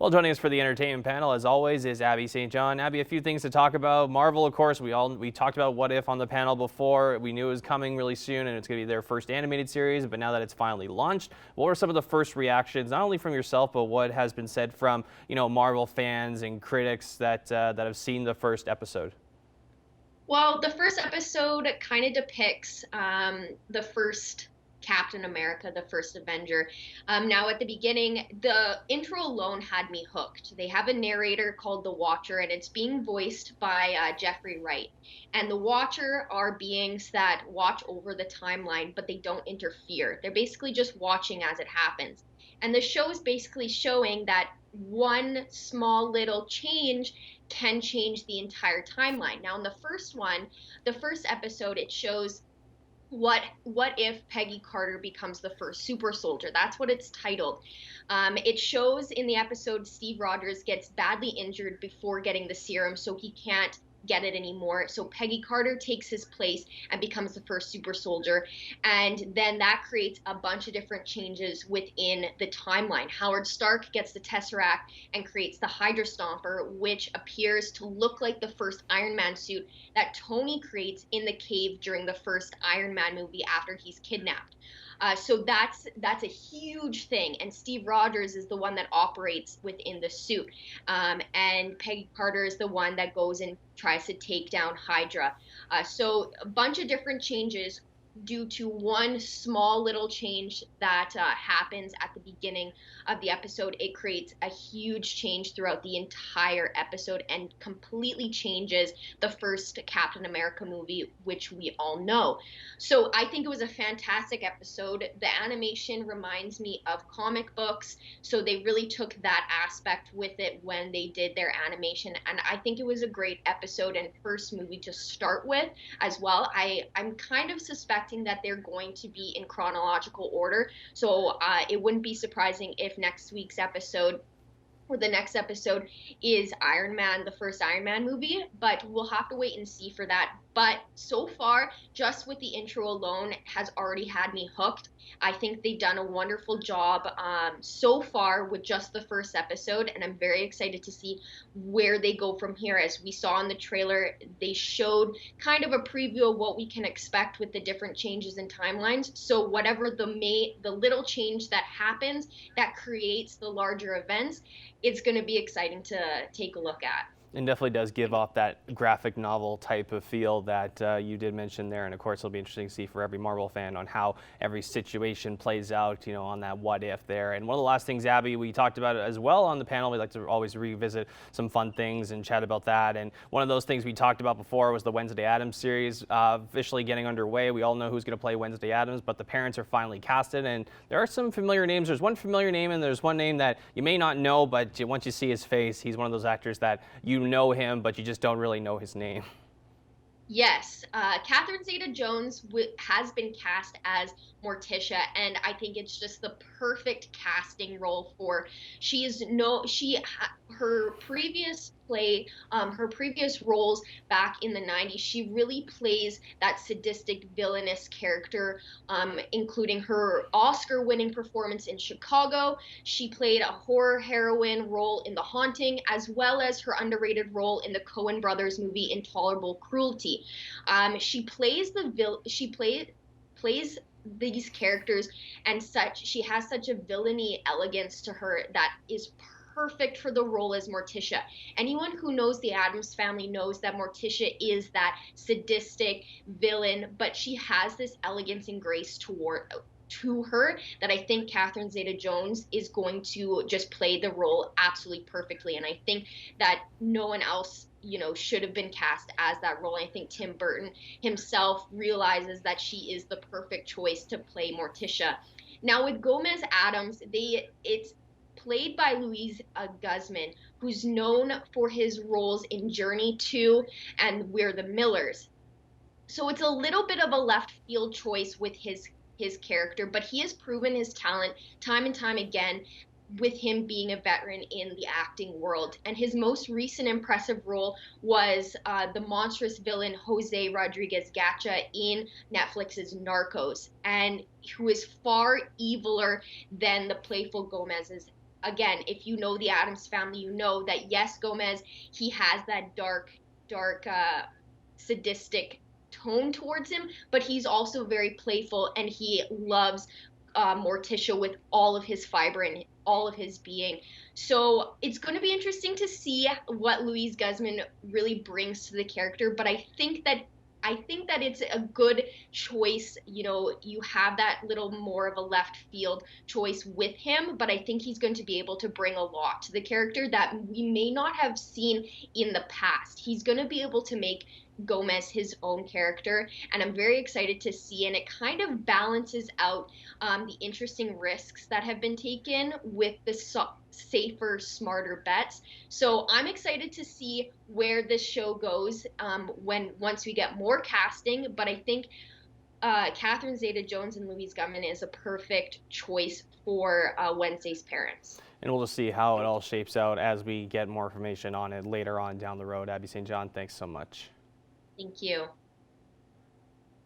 Well, joining us for the entertainment panel, as always, is Abby St. John. Abby, a few things to talk about. Marvel, of course, we talked about What If on the panel before. We knew it was coming really soon, and it's going to be their first animated series. But now that it's finally launched, what were some of the first reactions, not only from yourself, but what has been said from Marvel fans and critics that have seen the first episode? Well, the first episode kind of depicts the first Captain America, the first Avenger. Now, at the beginning, the intro alone had me hooked. They have a narrator called the Watcher, and it's being voiced by Jeffrey Wright. And the Watcher are beings that watch over the timeline, but they don't interfere. They're basically just watching as it happens. And the show is basically showing that one small little change can change the entire timeline. Now, in the first one, the first episode, it shows what if Peggy Carter becomes the first super soldier. That's what it's titled. It shows in the episode Steve Rogers gets badly injured before getting the serum, so he can't get it anymore. So Peggy Carter takes his place and becomes the first super soldier. And then that creates a bunch of different changes within the timeline. Howard Stark gets the Tesseract and creates the Hydra Stomper, which appears to look like the first Iron Man suit that Tony creates in the cave during the first Iron Man movie after he's kidnapped. So that's a huge thing, and Steve Rogers is the one that operates within the suit, and Peggy Carter is the one that goes and tries to take down Hydra. So a bunch of different changes due to one small little change that happens at the beginning of the episode. It creates a huge change throughout the entire episode and completely changes the first Captain America movie, which we all know. So I think it was a fantastic episode. The animation reminds me of comic books, so they really took that aspect with it when they did their animation, and I think it was a great episode and first movie to start with as well. I'm kind of suspecting that they're going to be in chronological order. So it wouldn't be surprising if next week's episode or the next episode is Iron Man, the first Iron Man movie, but we'll have to wait and see for that. But so far, just with the intro alone has already had me hooked. I think they've done a wonderful job so far with just the first episode, and I'm very excited to see where they go from here. As we saw in the trailer, they showed kind of a preview of what we can expect with the different changes in timelines. So whatever the little change that happens that creates the larger events, it's going to be exciting to take a look at. And definitely does give off that graphic novel type of feel that you did mention there. And of course, it'll be interesting to see for every Marvel fan on how every situation plays out, on that what if there. And one of the last things, Abby, we talked about it as well on the panel. We like to always revisit some fun things and chat about that. And one of those things we talked about before was the Wednesday Addams series officially getting underway. We all know who's going to play Wednesday Addams, but the parents are finally casted. And there are some familiar names. There's one familiar name and there's one name that you may not know, but once you see his face, he's one of those actors that you know him, but you just don't really know his name. Yes, Catherine Zeta-Jones has been cast as Morticia, and I think it's just the perfect casting role for. Her previous her previous roles back in the 90s, she really plays that sadistic villainous character, including her Oscar-winning performance in Chicago. She played a horror heroine role in The Haunting, as well as her underrated role in the Coen Brothers movie Intolerable Cruelty. Plays these characters, and she has such a villainy elegance to her that is perfect for the role as Morticia. Anyone who knows the Addams family knows that Morticia is that sadistic villain, but she has this elegance and grace to her that I think Catherine Zeta-Jones is going to just play the role absolutely perfectly. And I think that no one else, should have been cast as that role. I think Tim Burton himself realizes that she is the perfect choice to play Morticia. Now with Gomez Addams, it's played by Luis Guzman, who's known for his roles in Journey 2 and We're the Millers. So it's a little bit of a left field choice with his character, but he has proven his talent time and time again with him being a veteran in the acting world. And his most recent impressive role was the monstrous villain Jose Rodriguez Gacha in Netflix's Narcos, and who is far eviler than the playful Gomez's again, if you know the Adams family, you know that yes, Gomez, he has that dark, sadistic tone towards him, but he's also very playful and he loves Morticia with all of his fiber and all of his being. So it's going to be interesting to see what Louise Guzman really brings to the character, but I think that it's a good choice. You know, you have that little more of a left field choice with him, but I think he's going to be able to bring a lot to the character that we may not have seen in the past. He's going to be able to make Gomez his own character, and I'm very excited to see. And it kind of balances out the interesting risks that have been taken with the safer, smarter bets. So I'm excited to see where this show goes once we get more casting. But I think Catherine Zeta-Jones and Louise Guzman is a perfect choice for Wednesday's parents. And we'll just see how it all shapes out as we get more information on it later on down the road. Abby St. John, thanks so much. Thank you.